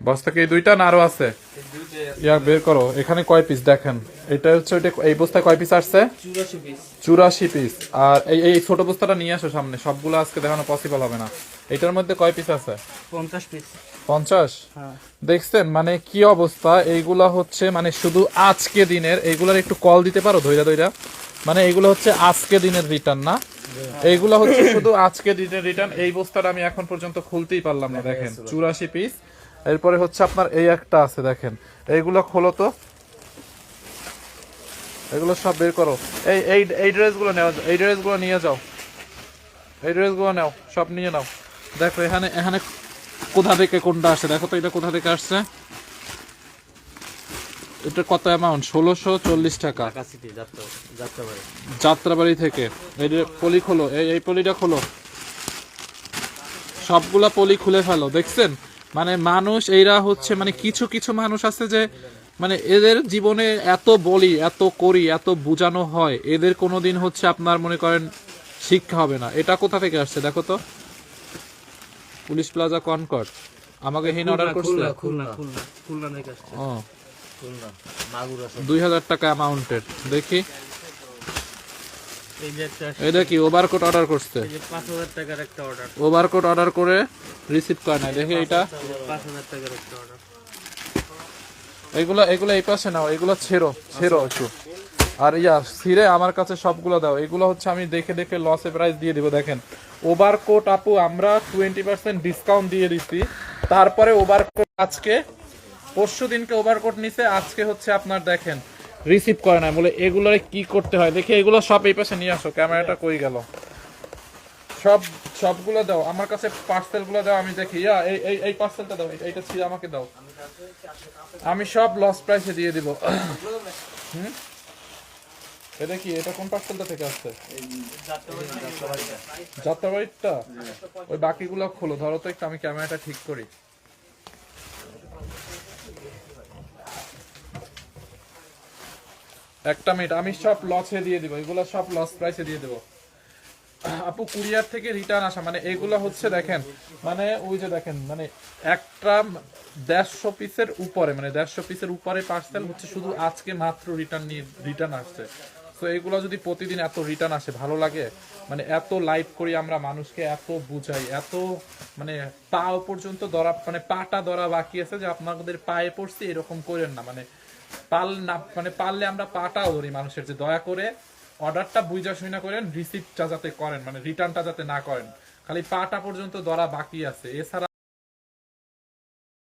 বস্তা কি এই দুইটা না আরো আছে? ইয়া বের করো, এখানে কয় পিস দেখেন। এটা হচ্ছে ওইটা, এই বস্তায় কয় পিস আসছে? 84 পিস। আর এই এই ছোট বস্তাটা নিয়ে আসো সামনে, সবগুলো আজকে দেখানো পসিবল হবে না। এটার মধ্যে কয় পিস আছে? 50 পিস। 50? দেখছেন মানে কি অবস্থা। এইগুলা হচ্ছে মানে শুধু আজকে দিনের, এইগুলার একটু কল দিতে পারো ধইরা ধইরা, মানে এইগুলো হচ্ছে আজকে দিনের রিটার্ন না, এইগুলা হচ্ছে শুধু আজকে দিনের রিটার্ন। এই বস্তাটা আমি এখন পর্যন্ত খুলতেই পারলাম না, দেখেন 84 পিস। এরপরে হচ্ছে আপনার এই একটা আছে দেখেন, এইগুলো খোলো তো, এগুলো সব বের করো। এই এই এই ড্রেসগুলো নেওয়া, এই ড্রেসগুলো নিয়ে যাও, এই ড্রেসগুলো নাও, সব নিয়ে নাও। দেখো এখানে এখানে কোথা থেকে কোনটা আসছে দেখো তো, এটা কোথা থেকে আসছে, এটা কত অ্যামাউন্ট? 1640 টাকা, যাত্রাবাড়ি থেকে। এই যে পলি খোলো, এই এই পলিটা খোলো, সবগুলা পলি খুলে ফেলো। দেখছেন মানে মানুষ এইরা হচ্ছে মানে কিছু কিছু মানুষ আছে যে মানে এদের জীবনে এত বলি, এত করি, এত বুঝানো হয়, এদের কোনোদিন হচ্ছে আপনার মনে করেন শিক্ষা হবে না। এটা কোথা থেকে আসছে দেখো তো, পুলিশ প্লাজা কনকর্ড, আমাকে হিন অর্ডার করছে। খুলনা থেকে আসছে। ও খুলনা মাগুর আছে। 2000 টাকা অ্যামাউন্টের। দেখি এই যে একটা এটা কি ওভারকোট অর্ডার করছে? এই যে 5000 টাকার একটা অর্ডার। ওভারকোট অর্ডার করে রিসিভ করে নাই। দেখি এটা 5000 টাকার একটা অর্ডার। এগুলা এগুলা এই পাশে নাও, এগুলো ছেড়ো ছেড়ো একটু। আর ইয়া ছিঁড়ে আমার কাছে সবগুলো দাও। এগুলো হচ্ছে আমি দেখে দেখে লসে প্রাইস দিয়ে দিব। দেখেন ওভারকোট আপু আমরা 20% ডিসকাউন্ট দিয়ে দিচ্ছি, তারপরে ওভারকোট আজকে পরশু দিনকে ওভারকোট নিছে, আজকে হচ্ছে আপনার দেখেন রিসিভ করে না বলে। এগুলোর কি করতে হয় দেখি, এগুলো সব এই পাশে নিয়ে আসো। ক্যামেরাটা কই গেল? সব সবগুলো দাও আমার কাছে, পার্সেলগুলো দাও আমি দেখি। ইয়া এই এই এই পার্সেলটা দাও, এইটা ছিঁড়ে আমাকে দাও, আমি সব লস প্রাইসে দিয়ে দিব। হুম, এটা কি, এটা কোন পার্সেলটা থেকে আসছে? যাত্রাবাড়িটা। ওই বাকিগুলো খোলো, ধরো তো একটু, আমি ক্যামেরাটা ঠিক করি। একটা মিনিট, আমি সব লসে দিয়ে দিব, এগুলো সব লস প্রাইসে দিয়ে দেবো। আপু কুরিয়ার থেকে রিটার্ন আসা মানে এগুলো হচ্ছে দেখেন মানে ওই যে দেখেন মানে একটা 150 পিসের উপরে, মানে 150 পিসের উপরে পার্সেল হচ্ছে শুধু আজকে মাত্র রিটার্ন আসছে। তো এগুলো যদি প্রতিদিন এত রিটার্ন আসে ভালো লাগে? মানে এত লাইভ করি আমরা মানুষকে, এত বুঝাই, এত মানে পাও পর্যন্ত ধরা, মানে পাটা ধরা বাকি আছে যে আপনাদের পায়ে পড়ছে এরকম করেন না। মানে পাল না, মানে পারলে আমরা পাটাও ধরি মানুষের, যে দয়া করে অর্ডারটা বুঝা শুনা করেন, রিসিপ্টটা যাতে করেন, মানে রিটার্নটা যাতে না করেন, খালি পাটা পর্যন্ত ধরা বাকি আছে। এছাড়া